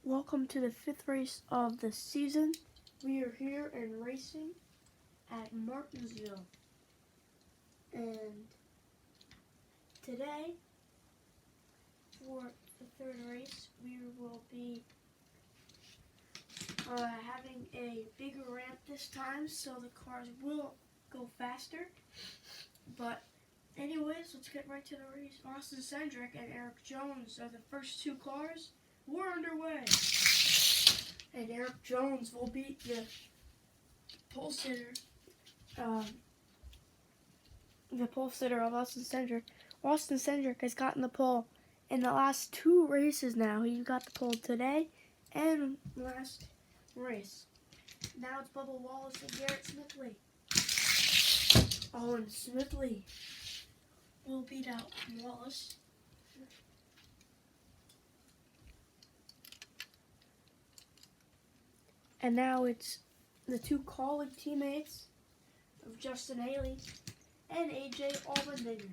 Welcome to the 5th race of the season. We are here and racing at Martinsville. And today, for the 3rd race, we will be having a bigger ramp this time, so the cars will go faster. But anyways, let's get right to the race. Austin Cendric and Eric Jones are the first two cars. We're underway. And Eric Jones will beat the pole sitter, of Austin Cendric. Austin Cendric has gotten the pole in the last 2 races now. He got the pole today and last race. Now it's Bubba Wallace and Garrett Smithley. Oh, and Smithley will beat out Wallace. And now it's the 2 colleague teammates of Justin Haley and AJ Allmendinger.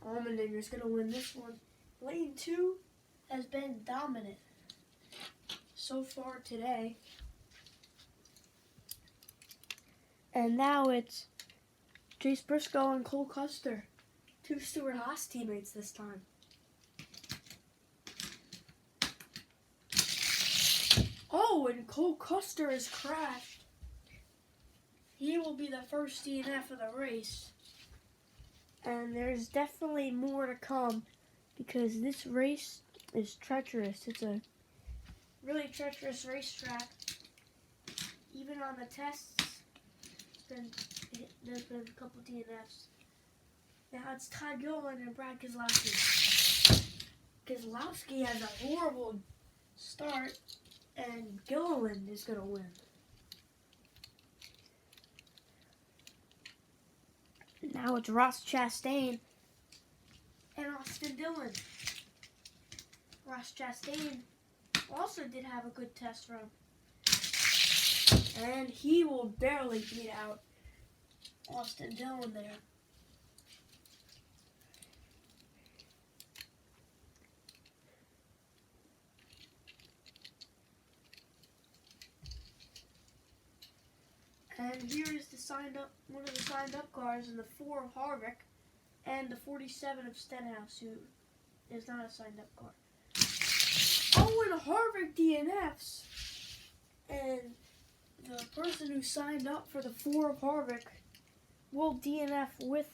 Allmendinger's going to win this one. Lane 2 has been dominant so far today. And now it's Chase Briscoe and Cole Custer, 2 Stewart-Haas teammates this time. Oh, and Cole Custer has crashed. He will be the first DNF of the race. And there's definitely more to come because this race is treacherous. It's a really treacherous racetrack. Even on the tests, there's been a couple DNFs. Now it's Todd Gilliland and Brad Keselowski. Keselowski has a horrible start. And Gilliland is going to win. Now it's Ross Chastain and Austin Dillon. Ross Chastain also did have a good test run. And he will barely beat out Austin Dillon there. And here is one of the signed up cars in the 4 of Harvick and the 47 of Stenhouse, who is not a signed up car. Oh, and Harvick DNFs. And the person who signed up for the 4 of Harvick will DNF with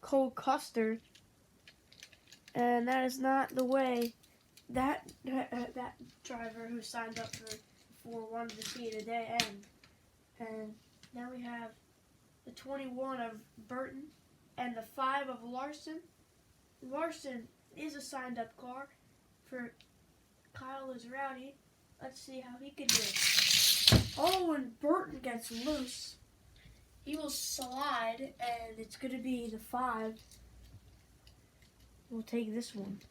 Cole Custer. And that is not the way that driver who signed up for 4 wanted to see it today end. And now we have the 21 of Burton and the 5 of Larson. Larson is a signed-up car for Kyle Rowdy. Let's see how he can do it. Oh, and Burton gets loose. He will slide, and it's going to be the 5. We'll take this one.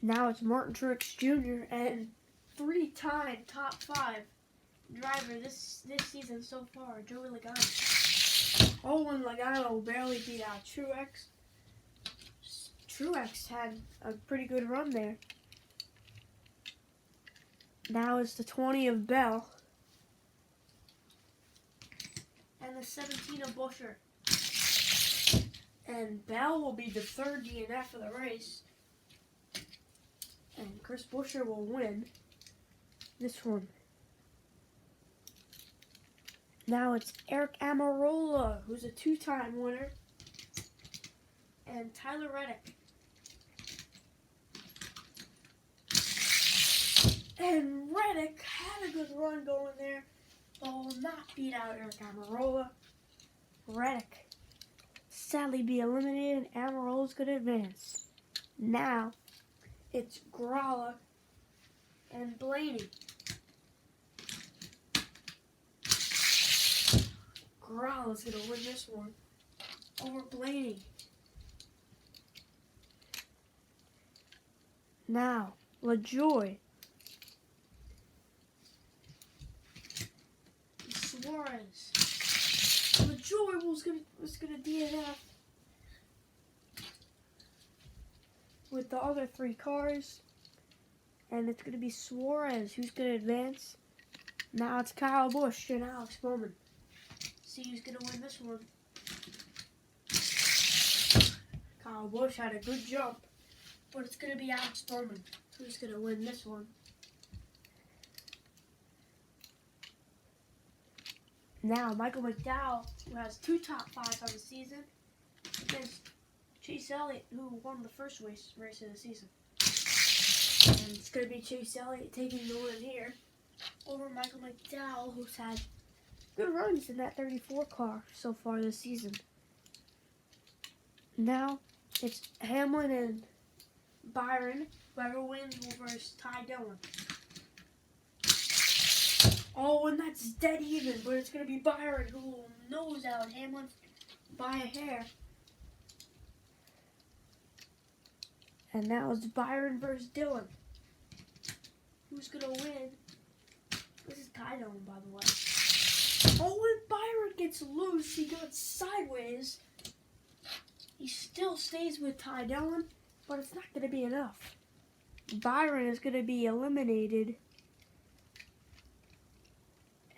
Now it's Martin Truex Jr. and 3-time top 5 driver this season so far, Joey Logano. Oh, and Logano barely beat out Truex. Truex had a pretty good run there. Now it's the 20 of Bell and the 17 of Buescher. And Bell will be the 3rd DNF of the race. And Chris Buescher will win this one. Now it's Eric Almirola, who's a 2-time winner, and Tyler Reddick. And Reddick had a good run going there, but will not beat out Eric Almirola. Reddick sadly be eliminated, and Almirola's going to advance. Now it's Gralla and Blaney. Gralla's going to win this one over Blaney. Now, LaJoy. Suarez. LaJoy was going to DNF with the other 3 cars. And it's going to be Suarez who's going to advance. Now it's Kyle Busch and Alex Bowman. See who's going to win this one. Kyle Busch had a good jump, but it's going to be Alex Bowman who's going to win this one. Now Michael McDowell, who has 2 top 5s on the season, against Chase Elliott, who won the first race of the season. And it's going to be Chase Elliott taking the win here over Michael McDowell, who's had good runs in that 34 car so far this season. Now it's Hamlin and Byron. Whoever wins will versus Ty Dillon. Oh, and that's dead even, but it's going to be Byron who will nose out Hamlin by a hair. And now it's Byron versus Dillon. Who's going to win? This is Ty Dillon, by the way. Oh, when Byron gets loose, he goes sideways. He still stays with Ty Dillon, but it's not going to be enough. Byron is going to be eliminated,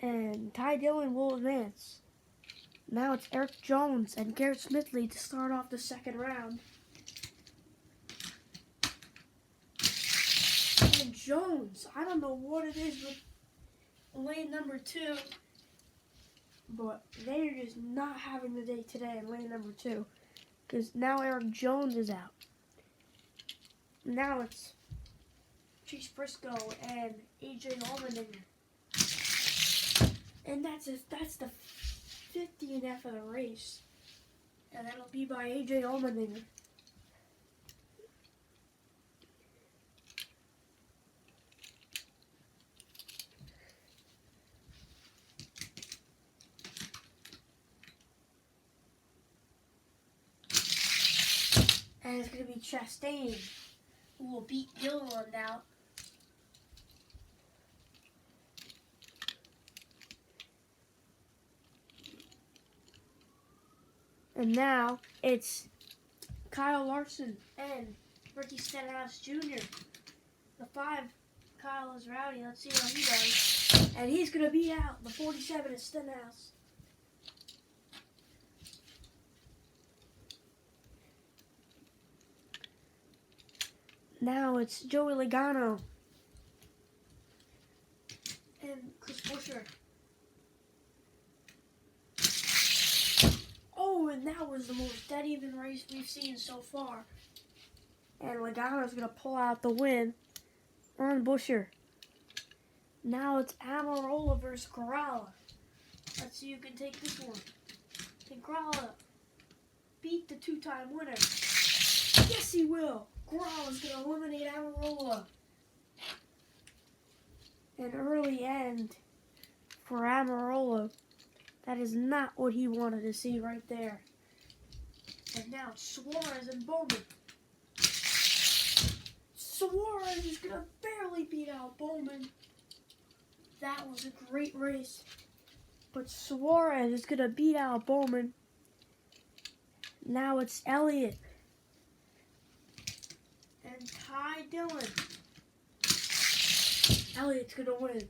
and Ty Dillon will advance. Now it's Eric Jones and Garrett Smithley to start off the second round. And Jones, I don't know what it is with lane number 2, but they're just not having the day today in lane number 2. Because now Eric Jones is out. Now it's Chase Briscoe and AJ Allmendinger. And that's the 50th of the race. And that'll be by AJ Allmendinger. And it's going to be Chastain who will beat Dillon out. And now it's Kyle Larson and Ricky Stenhouse Jr. The 5, Kyle is rowdy. Let's see what he does. And he's going to beat out the 47 of Stenhouse. Now it's Joey Logano and Chris Buescher. Oh, and that was the most dead even race we've seen so far. And Logano's going to pull out the win on Buescher. Now it's Almirola versus Corrala. Let's see who can take this one. Can Corrala beat the 2-time winner? Yes, he will. Corrala's going to eliminate Almirola. An early end for Almirola. That is not what he wanted to see right there. And now Suarez and Bowman. Suarez is going to barely beat out Bowman. That was a great race. But Suarez is going to beat out Bowman. Now it's Elliott and Ty Dillon. Elliott's going to win.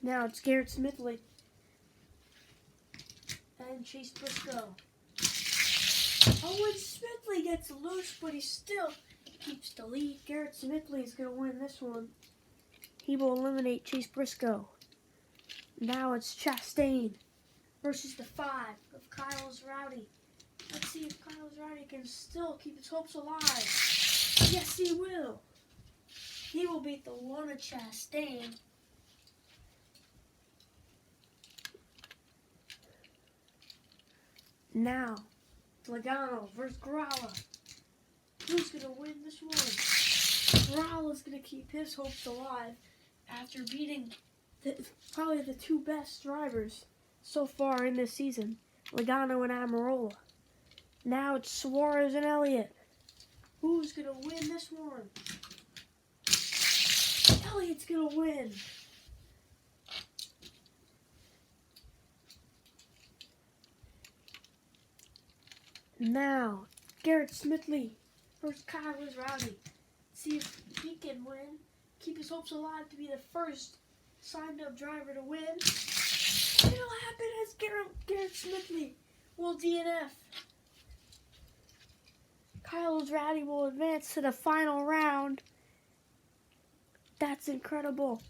Now it's Garrett Smithley and Chase Briscoe. Oh, and Smithley gets loose, but he still keeps the lead. Garrett Smithley is going to win this one. He will eliminate Chase Briscoe. Now it's Chastain versus the 5 of Kyle's Rowdy. Let's see if Kyle's Rowdy can still keep his hopes alive. Yes, he will. He will beat the 1 of Chastain. Now, Logano versus Corrala. Who's going to win this one? Corrala's going to keep his hopes alive after beating probably the 2 best drivers so far in this season, Logano and Almirola. Now it's Suarez and Elliott. Who's going to win this one? Elliott's going to win. Now, Garrett Smithley versus Kyle Rowdy. See if he can win. Keep his hopes alive to be the first signed-up driver to win. It'll happen as Garrett Smithley will DNF. Kyle Rowdy will advance to the final round. That's incredible.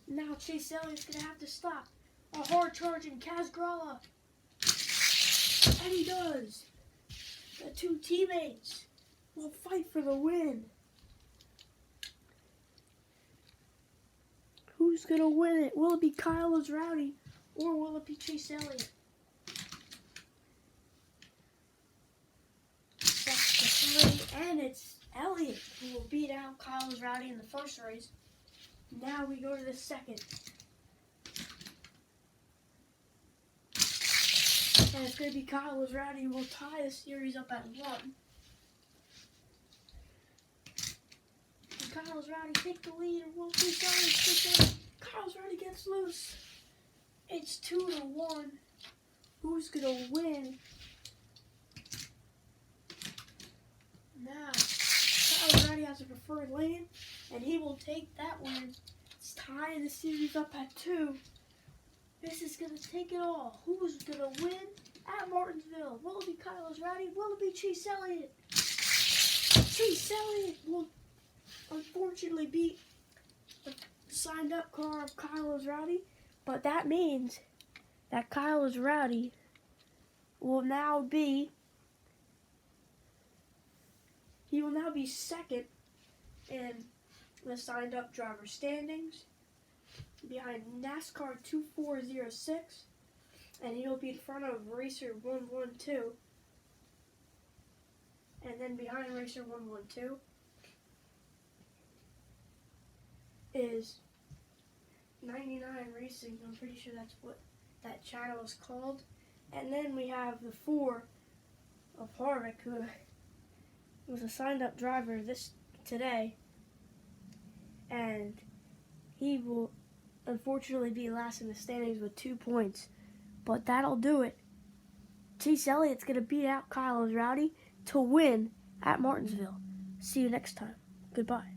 Now Chase Elliott's going to have to stop a hard-charging Kaz Gralla. And he does. The two teammates will fight for the win. Who's going to win it? Will it be Kyle Rowdy or will it be Chase Elliott? That's the three, and it's Elliott who will beat out Kyle Rowdy in the first race. Now we go to the second. And it's going to be Kyle Rowdy who will tie the series up at 1. And Kyle Rowdy take the lead, and will be Kyle Rowdy gets loose. It's 2-1. Who's going to win? Now, Kyle Rowdy has a preferred lane, and he will take that win. It's tying the series up at 2. This is going to take it all. Who's going to win at Martinsville? Will it be Kyle Rowdy? Will it be Chase Elliott? Chase Elliott will unfortunately beat the signed-up car of Kyle Rowdy, but that means that Kyle Rowdy will now be second in the signed-up driver standings, behind NASCAR 2406, and he'll be in front of Racer 112, and then behind Racer 112 is 99 Racing. I'm pretty sure that's what that channel is called. And then we have the 4 of Harvick, who was a signed-up driver today, and he will unfortunately be last in the standings with 2 points. But that'll do it. Chase Elliott's going to beat out Kyle Rowdy to win at Martinsville. See you next time. Goodbye.